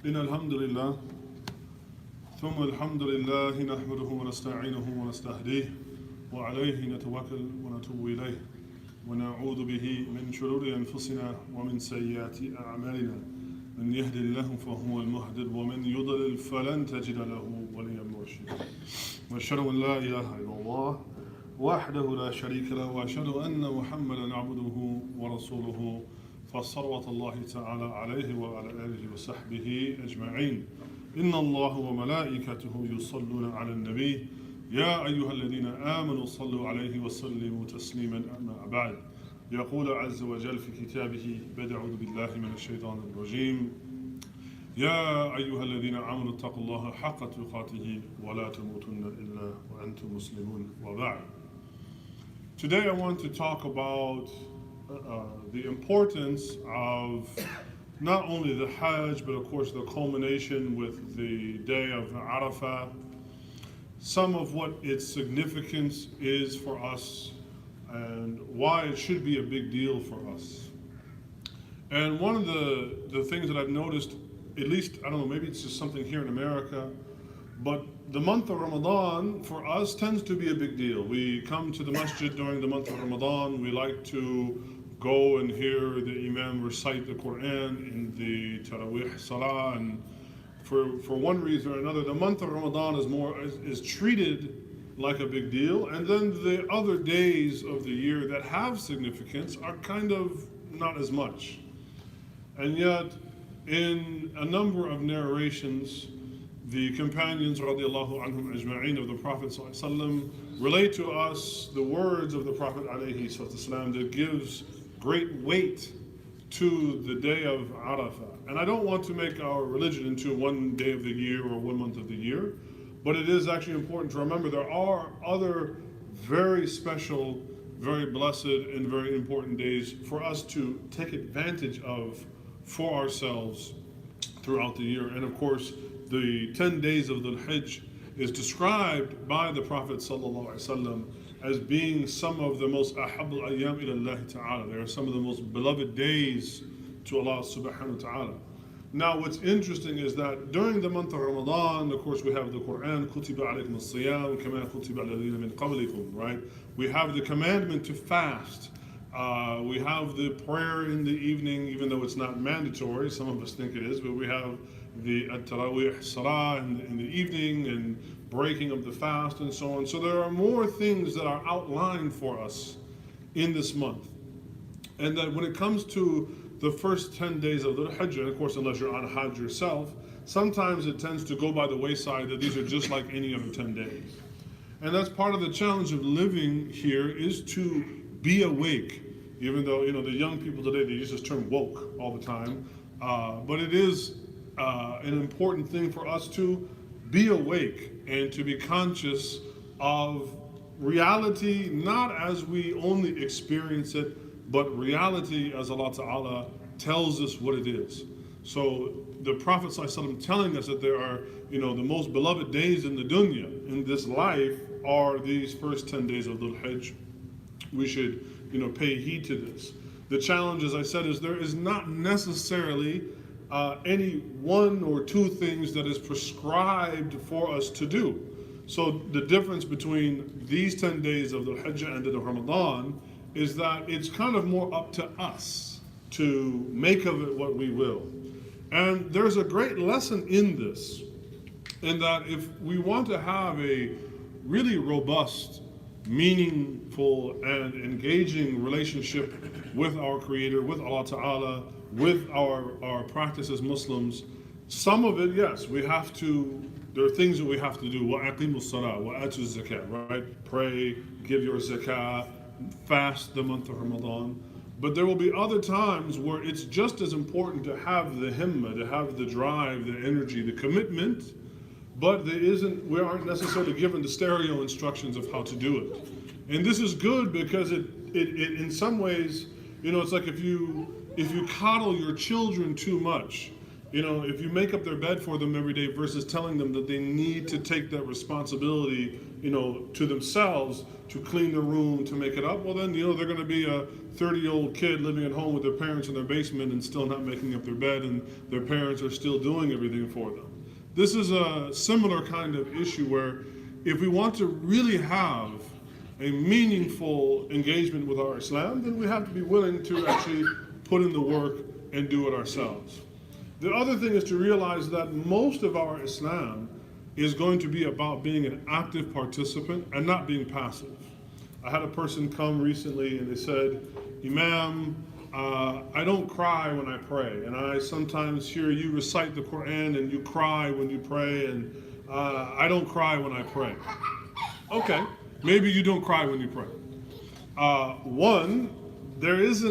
إن الحمد لله ثم الحمد لله نحمده ونستعينه ونستهديه وعليه نتوكل ونتوب إليه ونعوذ به من شرور أنفسنا ومن سيئات أعمالنا من يهد الله فهو المهتد ومن يضلل فلن تجد له وليا مرشدا وأشهد أن لا إله إلا الله وحده لا شريك له وأشهد أن محمدا عبده ورسوله فصلوات الله تعالى عليه وعلى آله وصحبه أجمعين. إن الله وملائكته يصلون على النبي يا أيها الذين آمنوا صلوا عليه وسلموا تسليما. أما بعد، يقول عز وجل في كتابه بعد أعوذ بالله من الشيطان الرجيم يا أيها الذين آمنوا اتقوا الله حق تقاته ولا تموتن إلا وأنتم مسلمون وبعد. Today I want to talk about the importance of not only the Hajj, but of course the culmination with the day of Arafah, some of what its significance is for us and why it should be a big deal for us. And one of the things that I've noticed, at least, I don't know, maybe it's just something here in America, but the month of Ramadan for us tends to be a big deal. We come to the masjid during the month of Ramadan. We like to go and hear the Imam recite the Quran in the Taraweeh Salah. And for one reason or another, the month of Ramadan is treated like a big deal. And then the other days of the year that have significance are kind of not as much. And yet, in a number of narrations, the companions radiallahu anhum ajma'in of the Prophet ﷺ relate to us the words of the Prophet ﷺ that gives great weight to the day of Arafah. And I don't want to make our religion into one day of the year or 1 month of the year, but it is actually important to remember there are other very special, very blessed, and very important days for us to take advantage of for ourselves throughout the year. And of course, the 10 days of the Hajj is described by the Prophet ﷺ as being some of the most ahabul ayyam ila Allah ta'ala. They are some of the most beloved days to Allah subhanahu wa ta'ala. Now what's interesting is that during the month of Ramadan, of course we have the Quran, كُتِبَ عَلَيْكُمُ الصِّيَامُ كَمَا كُتِبَ عَلَى الَّذِينَ مِنْ قَبْلِكُمْ, right? We have the commandment to fast. We have the prayer in the evening, even though it's not mandatory. Some of us think it is, but we have the Taraweeh Salah in the evening and breaking of the fast and so on. So there are more things that are outlined for us in this month. And that when it comes to the first 10 days of the Hajj, and of course unless you're on Hajj yourself, sometimes it tends to go by the wayside that these are just like any other 10 days. And that's part of the challenge of living here is to be awake, even though the young people today, they use this term woke all the time, but it is an important thing for us to be awake and to be conscious of reality, not as we only experience it, but reality as Allah Ta'ala tells us what it is. So the Prophet ﷺ telling us that there are, the most beloved days in the dunya, in this life, are these first 10 days of Dhul Hajj. We should, pay heed to this. The challenge, as I said, is there is not necessarily any one or two things that is prescribed for us to do. So the difference between these 10 days of the Hajj and the Ramadan is that it's kind of more up to us to make of it what we will. And there's a great lesson in this, in that if we want to have a really robust, meaningful, and engaging relationship with our Creator, with Allah Ta'ala, with our practice as Muslims, some of it, yes, there are things that we have to do. وَأَقِيمُوا الصَّلَاةَ وَآتُوا الزَّكَاةَ, right? Pray, give your zakah, fast the month of Ramadan. But there will be other times where it's just as important to have the himmah, to have the drive, the energy, the commitment, but we aren't necessarily given the stereo instructions of how to do it. And this is good because it in some ways, it's like if you coddle your children too much, if you make up their bed for them every day versus telling them that they need to take that responsibility to themselves to clean the room, to make it up, well then, they're going to be a 30-year-old kid living at home with their parents in their basement and still not making up their bed, and their parents are still doing everything for them. This is a similar kind of issue where if we want to really have a meaningful engagement with our Islam, then we have to be willing to actually put in the work and do it ourselves. The other thing is to realize that most of our Islam is going to be about being an active participant and not being passive. I had a person come recently and they said, Imam, I don't cry when I pray, and I sometimes hear you recite the Quran and you cry when you pray, and I don't cry when I pray. Okay, maybe you don't cry when you pray. One, there's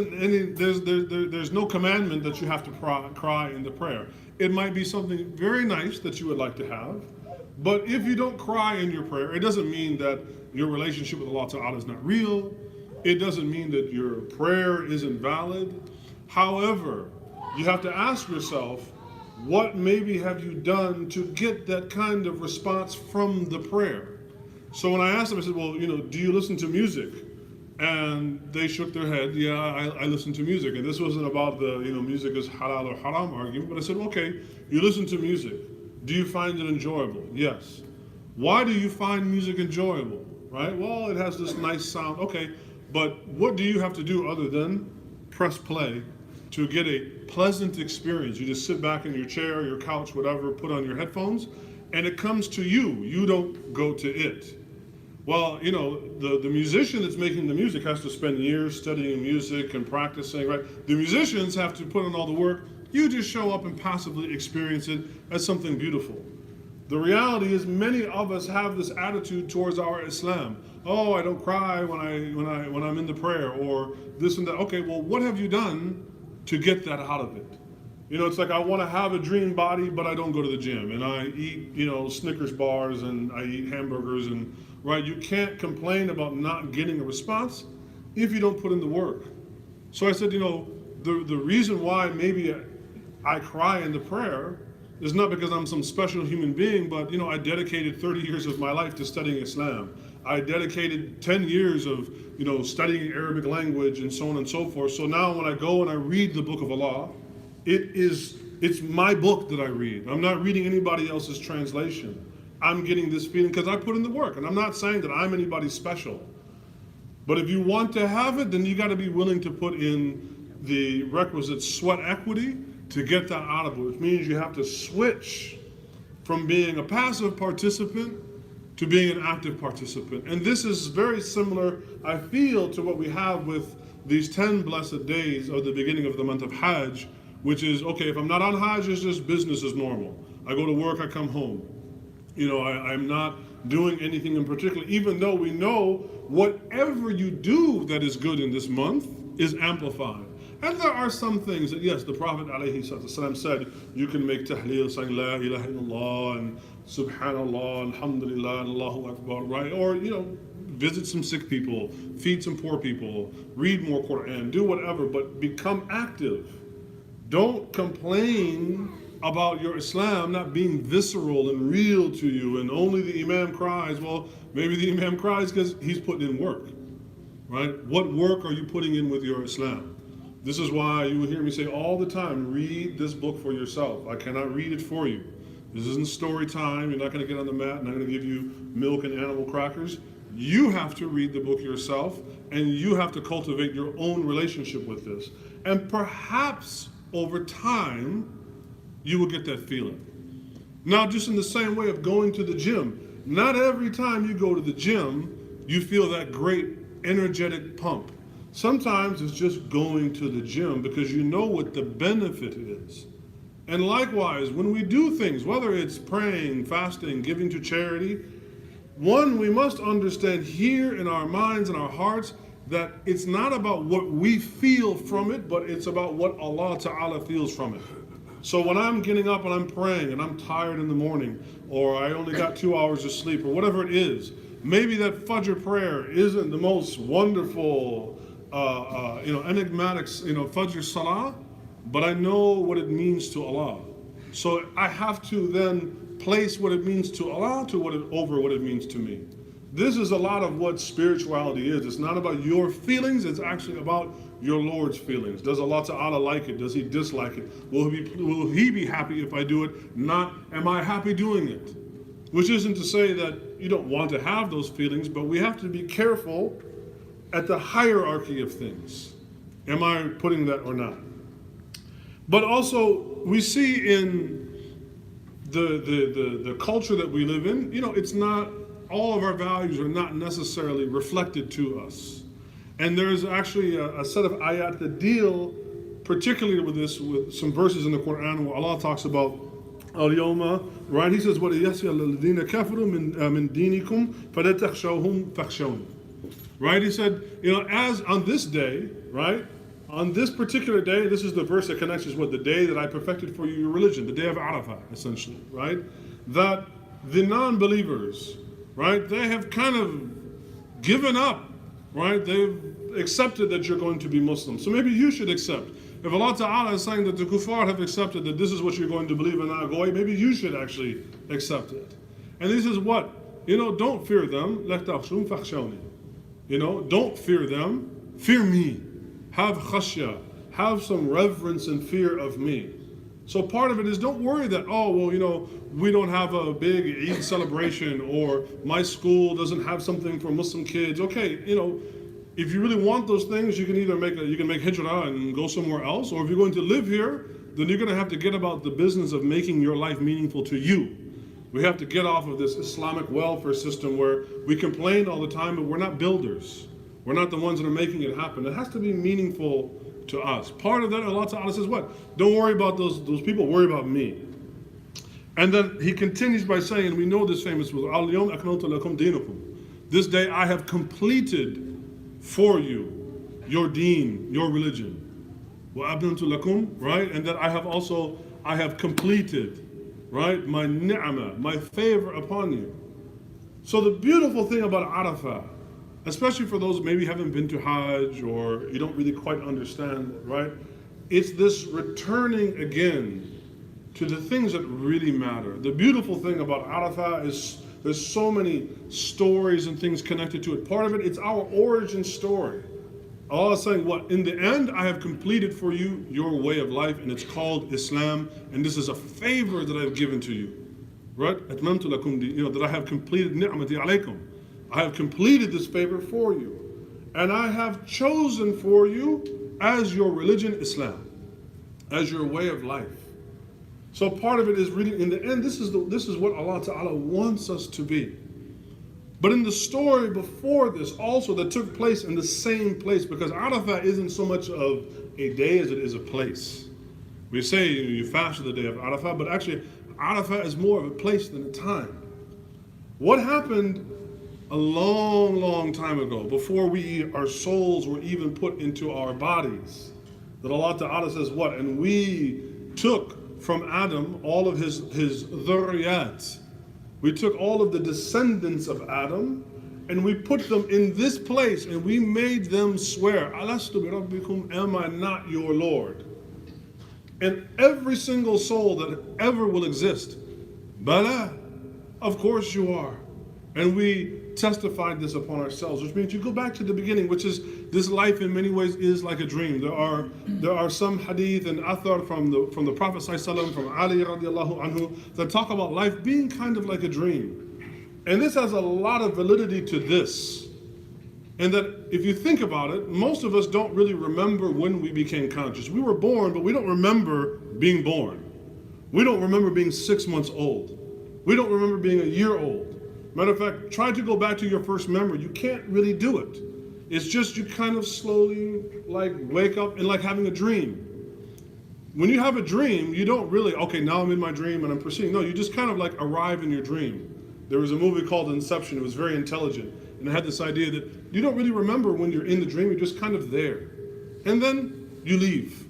no commandment that you have to cry in the prayer. It might be something very nice that you would like to have, but if you don't cry in your prayer, it doesn't mean that your relationship with Allah Ta'ala is not real. It doesn't mean that your prayer isn't valid. However, you have to ask yourself, what maybe have you done to get that kind of response from the prayer? So when I asked them, I said, well, do you listen to music? And they shook their head. Yeah, I listen to music. And this wasn't about the, music is halal or haram argument, but I said, okay, you listen to music. Do you find it enjoyable? Yes. Why do you find music enjoyable? Right? Well, it has this nice sound. Okay, but what do you have to do other than press play to get a pleasant experience? You just sit back in your chair, your couch, whatever, put on your headphones, and it comes to you. You don't go to it. Well, the musician that's making the music has to spend years studying music and practicing, right? The musicians have to put in all the work. You just show up and passively experience it as something beautiful. The reality is many of us have this attitude towards our Islam. Oh, I don't cry when I'm in the prayer, or this and that. Okay, well, what have you done to get that out of it? It's like I want to have a dream body, but I don't go to the gym, and I eat, Snickers bars, and I eat hamburgers, and right. You can't complain about not getting a response if you don't put in the work. So I said, the reason why maybe I cry in the prayer is not because I'm some special human being, but I dedicated 30 years of my life to studying Islam. I dedicated 10 years of studying Arabic language and so on and so forth. So now when I go and I read the Book of Allah, it's my book that I read. I'm not reading anybody else's translation. I'm getting this feeling because I put in the work, and I'm not saying that I'm anybody special. But if you want to have it, then you got to be willing to put in the requisite sweat equity to get that out of it, which means you have to switch from being a passive participant to being an active participant. And this is very similar, I feel, to what we have with these 10 blessed days of the beginning of the month of Hajj, which is, okay, if I'm not on Hajj, it's just business as normal. I go to work, I come home. I'm not doing anything in particular, even though we know whatever you do that is good in this month is amplified. And there are some things that, yes, the Prophet ﷺ said, you can make tahleel saying La ilaha illallah and subhanallah, alhamdulillah, and Allahu Akbar, right? Or, visit some sick people, feed some poor people, read more Quran, do whatever, but become active. Don't complain about your Islam not being visceral and real to you, and only the Imam cries. Well, maybe the Imam cries because he's putting in work, right? What work are you putting in with your Islam? This is why you will hear me say all the time, read this book for yourself. I cannot read it for you. This isn't story time. You're not going to get on the mat and I'm going to give you milk and animal crackers. You have to read the book yourself, and you have to cultivate your own relationship with this. And perhaps over time, you will get that feeling. Now, just in the same way of going to the gym, not every time you go to the gym, you feel that great energetic pump. Sometimes it's just going to the gym because you know what the benefit is. And likewise, when we do things, whether it's praying, fasting, giving to charity, one, we must understand here in our minds and our hearts that it's not about what we feel from it, but it's about what Allah Ta'ala feels from it. So when I'm getting up and I'm praying and I'm tired in the morning, or I only got 2 hours of sleep, or whatever it is, maybe that Fajr prayer isn't the most wonderful, enigmatic, Fajr Salah, but I know what it means to Allah. So I have to then place what it means to Allah over what it means to me. This is a lot of what spirituality is. It's not about your feelings, it's actually about your Lord's feelings. Does Allah Ta'ala like it? Does He dislike it? Will he be happy if I do it? Not, am I happy doing it? Which isn't to say that you don't want to have those feelings, but we have to be careful at the hierarchy of things. Am I putting that or not? But also, we see in the culture that we live in, it's not, all of our values are not necessarily reflected to us. And there's actually a set of ayat that deal particularly with this, with some verses in the Quran where Allah talks about al-yawma, right? He says, وَلِيَسْيَ الَّذِينَ كَفَرُوا مِن دِينِكُمْ فَلَا تَخْشَوْهُمْ فَخْشَوْنِ. Right? He said, as on this day, right? On this particular day, this is the verse that connects us with the day that I perfected for you your religion, the day of Arafah, essentially, right? That the non-believers, right, they have kind of given up, right? They've accepted that you're going to be Muslim. So maybe you should accept. If Allah Ta'ala is saying that the kuffar have accepted that this is what you're going to believe and not go away, maybe you should actually accept it. And this is what? Don't fear them. Don't fear them. Fear me. Have khashya. Have some reverence and fear of me. So part of it is don't worry that, we don't have a big Eid celebration, or my school doesn't have something for Muslim kids. Okay, if you really want those things, you can either make hijrah and go somewhere else, or if you're going to live here, then you're going to have to get about the business of making your life meaningful to you. We have to get off of this Islamic welfare system where we complain all the time, but we're not builders. We're not the ones that are making it happen. It has to be meaningful to us. Part of that, Allah Ta'ala says what? Don't worry about those people, worry about me. And then he continues by saying, and we know this famous verse, Al-Yawm akmaltu lakum dinakum. This day I have completed for you your deen, your religion. Wa abnantu lakum, right? And that I have completed, right, my ni'mah, my favor upon you. So the beautiful thing about Arafah, especially for those who maybe haven't been to Hajj or you don't really quite understand, right? It's this returning again to the things that really matter. The beautiful thing about Arafah is there's so many stories and things connected to it. Part of it, it's our origin story. Allah is saying, what? In the end, I have completed for you your way of life, and it's called Islam, and this is a favor that I've given to you. Right? Atmamtu lakum, that I have completed ni'mati alaykum. I have completed this favor for you. And I have chosen for you as your religion Islam, as your way of life. So part of it is really, in the end, this is what Allah Ta'ala wants us to be. But in the story before this also that took place in the same place, because Arafah isn't so much of a day as it is a place. We say you fast the day of Arafah, but actually Arafah is more of a place than a time. What happened a long, long time ago, before our souls were even put into our bodies, that Allah Ta'ala says what? And we took from Adam all of his dhurriyat. We took all of the descendants of Adam and we put them in this place and we made them swear, Alastu bi rabbikum, am I not your Lord? And every single soul that ever will exist, Bala, of course you are. And we testified this upon ourselves, which means you go back to the beginning, which is this life in many ways is like a dream. There are some hadith and athar from the Prophet ﷺ, from Ali radiallahu anhu, that talk about life being kind of like a dream. And this has a lot of validity to this. And that if you think about it, most of us don't really remember when we became conscious. We were born, but we don't remember being born. We don't remember being 6 months old. We don't remember being a year old. Matter of fact, try to go back to your first memory. You can't really do it. It's just you kind of slowly wake up and like having a dream. When you have a dream, you don't really, okay, now I'm in my dream and I'm proceeding. No, you just kind of arrive in your dream. There was a movie called Inception. It was very intelligent. And it had this idea that you don't really remember when you're in the dream. You're just kind of there. And then you leave.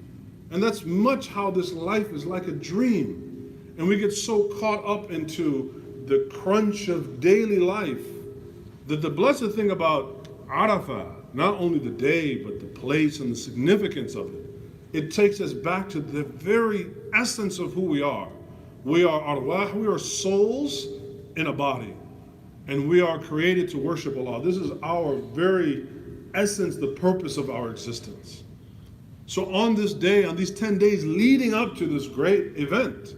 And that's much how this life is like a dream. And we get so caught up into the crunch of daily life that the blessed thing about Arafah, not only the day, but the place and the significance of it, it takes us back to the very essence of who we are. We are arwah, we are souls in a body. And we are created to worship Allah. This is our very essence, the purpose of our existence. So on this day, on these 10 days leading up to this great event,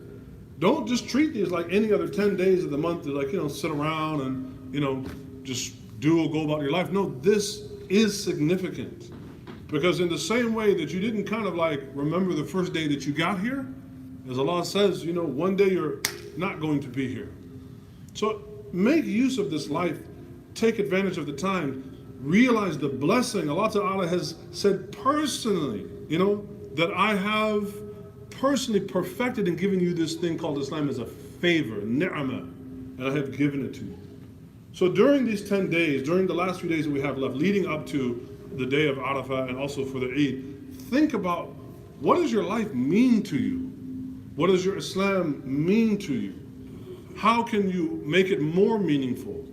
don't just treat these like any other 10 days of the month to, like, sit around and, just do or go about your life. No, this is significant. Because in the same way that you didn't kind of like remember the first day that you got here, as Allah says, one day you're not going to be here. So make use of this life, take advantage of the time, realize the blessing. Allah Ta'ala has said personally, that I have personally perfected and given you this thing called Islam as a favor, ni'mah, and I have given it to you. So during these 10 days, during the last few days that we have left, leading up to the day of Arafah and also for the Eid, think about, what does your life mean to you? What does your Islam mean to you? How can you make it more meaningful?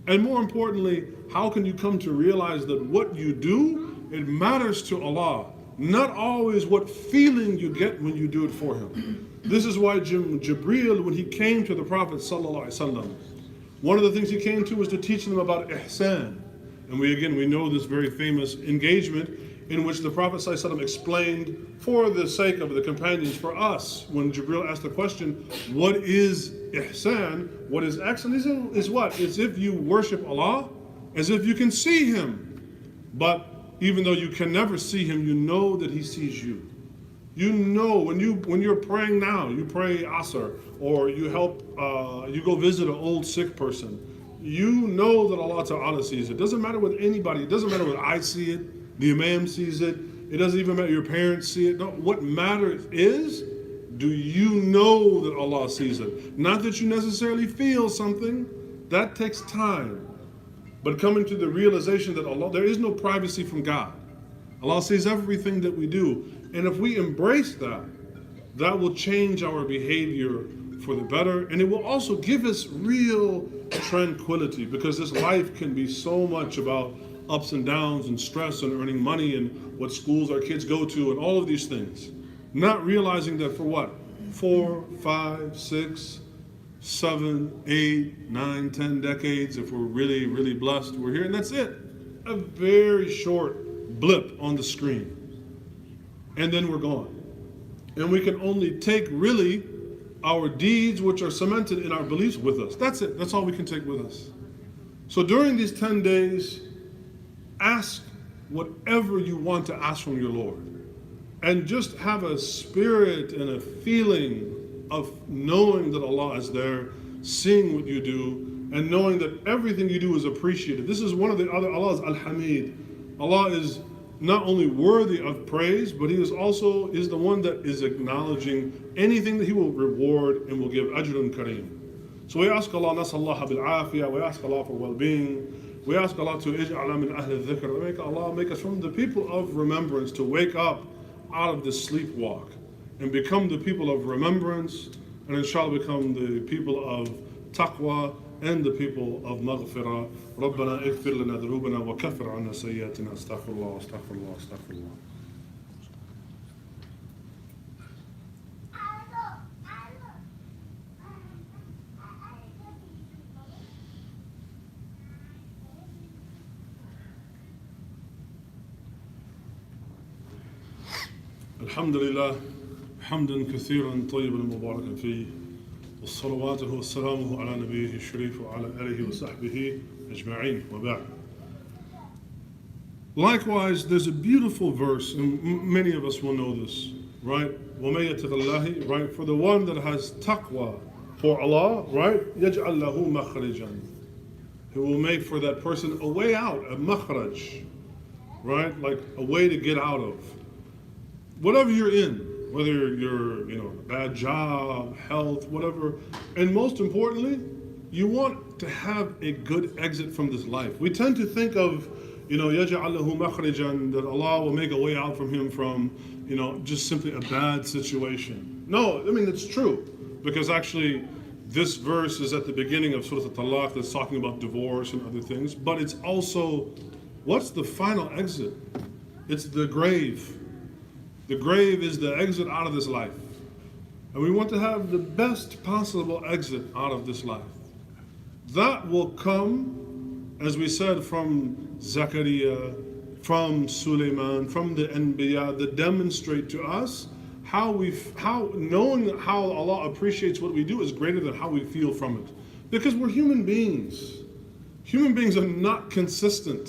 And more importantly, how can you come to realize that what you do, it matters to Allah, not always what feeling you get when you do it for Him. This is why Jibreel, when he came to the Prophet ﷺ, one of the things he came to was to teach them about ihsan. And we know this very famous engagement in which the Prophet ﷺ explained, for the sake of the companions, for us, when Jibreel asked the question, what is ihsan, what is excellence, is what? It's if you worship Allah as if you can see Him. But even though you can never see Him, you know that He sees you. You know when you're praying now, you pray Asr, or you go visit an old sick person, you know that Allah Ta'ala sees it. It doesn't matter with anybody. It doesn't matter whether I see it, the Imam sees it. It doesn't even matter your parents see it. No, what matters is, do you know that Allah sees it? Not that you necessarily feel something. That takes time. But coming to the realization that Allah, there is no privacy from God. Allah sees everything that we do. And if we embrace that, that will change our behavior for the better. And it will also give us real tranquility, because this life can be so much about ups and downs and stress and earning money and what schools our kids go to and all of these things. Not realizing that for what? 4, 5, 6, 7, 8, 9, 10 decades, if we're really, really blessed, we're here, and that's it. A very short blip on the screen. And then we're gone. And we can only take really our deeds, which are cemented in our beliefs, with us. That's it. That's all we can take with us. So during these 10 days, ask whatever you want to ask from your Lord. And just have a spirit and a feeling of knowing that Allah is there, seeing what you do, and knowing that everything you do is appreciated. This is one of the other, Allah is Al-Hamid. Allah is not only worthy of praise, but He is the one that is acknowledging anything that He will reward and will give ajrun kareem. So we ask Allah, nasallahu bil afiyah, we ask Allah for well-being, we ask Allah to ij'ala min ahli dhikr, make Allah make us from the people of remembrance, to wake up out of this sleepwalk and become the people of remembrance, and inshallah become the people of taqwa and the people of maghfirah. ربنا اغفر لنا ذنوبنا وكفر عنا سيئاتنا استغفر الله استغفر الله استغفر الله. الحمد لله حمدا كثيرا طيبا مباركا فيه والصلواته والسلامه على نبيه الشريف وعلى آله وصحبه أجمعين وبعد. Likewise, there's a beautiful verse, and many of us will know this, right? وَمَن يَتَّقِ اللَّهِ, right? For the one that has taqwa for Allah, right? يَجْعَلْ لَهُ مَخْرَجًا. He will make for that person a way out, a makhraj, right? Like a way to get out of whatever you're in, whether you're, a bad job, health, whatever. And most importantly, you want to have a good exit from this life. We tend to think of, يَجْعَلْ لَهُ مَخْرَجًا, that Allah will make a way out from him from, just simply a bad situation. No, it's true. Because actually, this verse is at the beginning of Surah Al-Talaq that's talking about divorce and other things. But it's also, what's the final exit? It's the grave. The grave is the exit out of this life. And we want to have the best possible exit out of this life. That will come, as we said, from Zakaria, from Suleiman, from the Anbiya, that demonstrate to us how knowing how Allah appreciates what we do is greater than how we feel from it. Because we're human beings. Human beings are not consistent,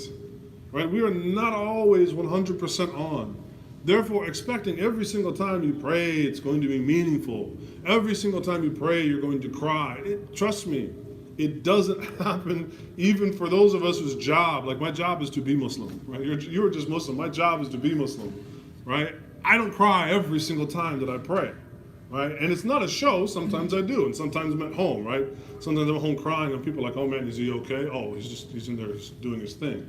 right? We are not always 100% on. Therefore, expecting every single time you pray, it's going to be meaningful. Every single time you pray, you're going to cry. Trust me, it doesn't happen even for those of us whose job, like my job is to be Muslim, right? You're just Muslim. My job is to be Muslim, right? I don't cry every single time that I pray, right? And it's not a show. Sometimes I do, and sometimes I'm at home, right? Sometimes I'm at home crying, and people are like, "Oh man, is he okay? Oh, he's in there doing his thing."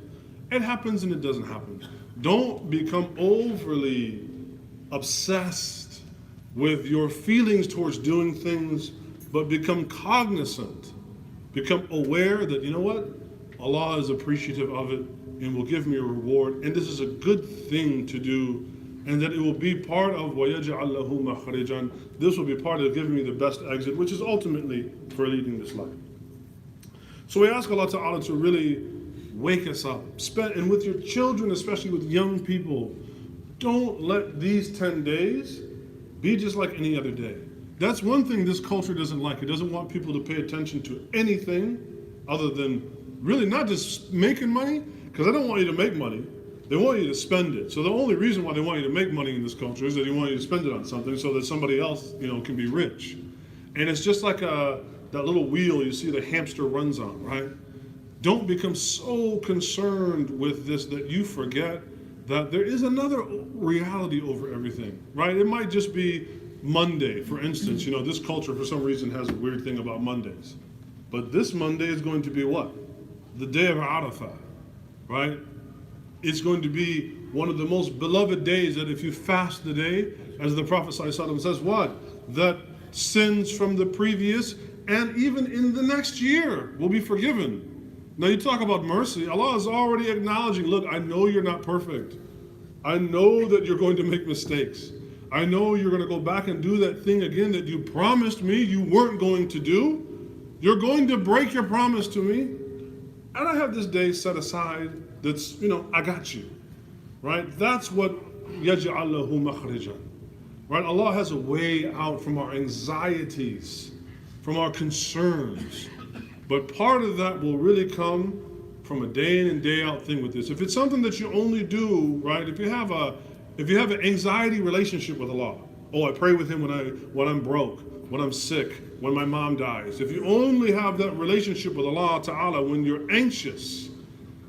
It happens and it doesn't happen. Don't become overly obsessed with your feelings towards doing things, but become cognizant. Become aware that, you know what? Allah is appreciative of it and will give me a reward. And this is a good thing to do. And that it will be part of وَيَجْعَلْ لَهُ مَخْرِجًا. This will be part of giving me the best exit, which is ultimately for leading this life. So we ask Allah Ta'ala to really wake us up. And with your children, especially with young people, don't let these 10 days be just like any other day. That's one thing this culture doesn't like. It doesn't want people to pay attention to anything other than really not just making money, because they don't want you to make money. They want you to spend it. So the only reason why they want you to make money in this culture is that they want you to spend it on something so that somebody else, can be rich. And it's just like that little wheel you see the hamster runs on, right? Don't become so concerned with this that you forget that there is another reality over everything, right? It might just be Monday, for instance. This culture for some reason has a weird thing about Mondays. But this Monday is going to be what? The day of Arafah, right? It's going to be one of the most beloved days that if you fast the day, as the Prophet ﷺ says, what? That sins from the previous and even in the next year will be forgiven. Now you talk about mercy. Allah is already acknowledging, look, I know you're not perfect. I know that you're going to make mistakes. I know you're going to go back and do that thing again that you promised me you weren't going to do. You're going to break your promise to me. And I have this day set aside that's, I got you. Right? That's what يَجْعَلْ لَهُ مَخْرِجًا. Right? Allah has a way out from our anxieties, from our concerns. But part of that will really come from a day in and day out thing with this. If it's something that you only do, right? If you have an anxiety relationship with Allah, I pray with Him when I'm broke, when I'm sick, when my mom dies. If you only have that relationship with Allah Ta'ala when you're anxious,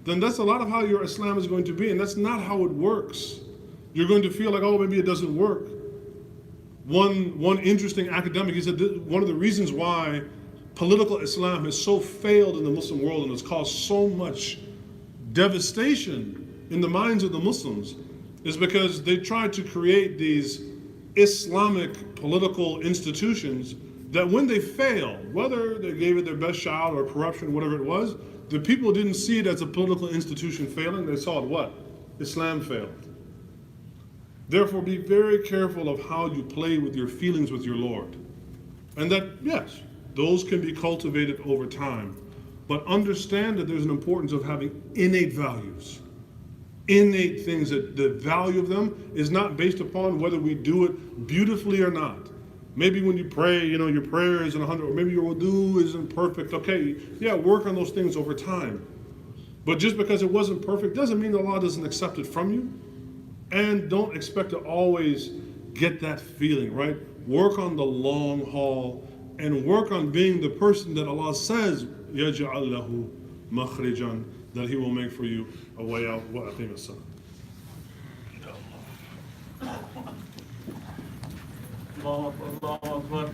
then that's a lot of how your Islam is going to be, and that's not how it works. You're going to feel like, maybe it doesn't work. One interesting academic, he said one of the reasons why political Islam has so failed in the Muslim world and has caused so much devastation in the minds of the Muslims is because they tried to create these Islamic political institutions that when they failed, whether they gave it their best shot or corruption, whatever it was, the people didn't see it as a political institution failing. They saw it what? Islam failed. Therefore, be very careful of how you play with your feelings with your Lord. And that, yes, those can be cultivated over time. But understand that there's an importance of having innate values. Innate things that the value of them is not based upon whether we do it beautifully or not. Maybe when you pray, your prayer isn't 100, or maybe your wudu isn't perfect. Okay, yeah, work on those things over time. But just because it wasn't perfect doesn't mean Allah doesn't accept it from you. And don't expect to always get that feeling, right? Work on the long haul and work on being the person that Allah says, يَجْعَلْ لَهُ مَخْرِجًا, that He will make for you a way out. وَأَقِيمَ الصَّلَاةَ. Allahu Akbar, Allahu Akbar.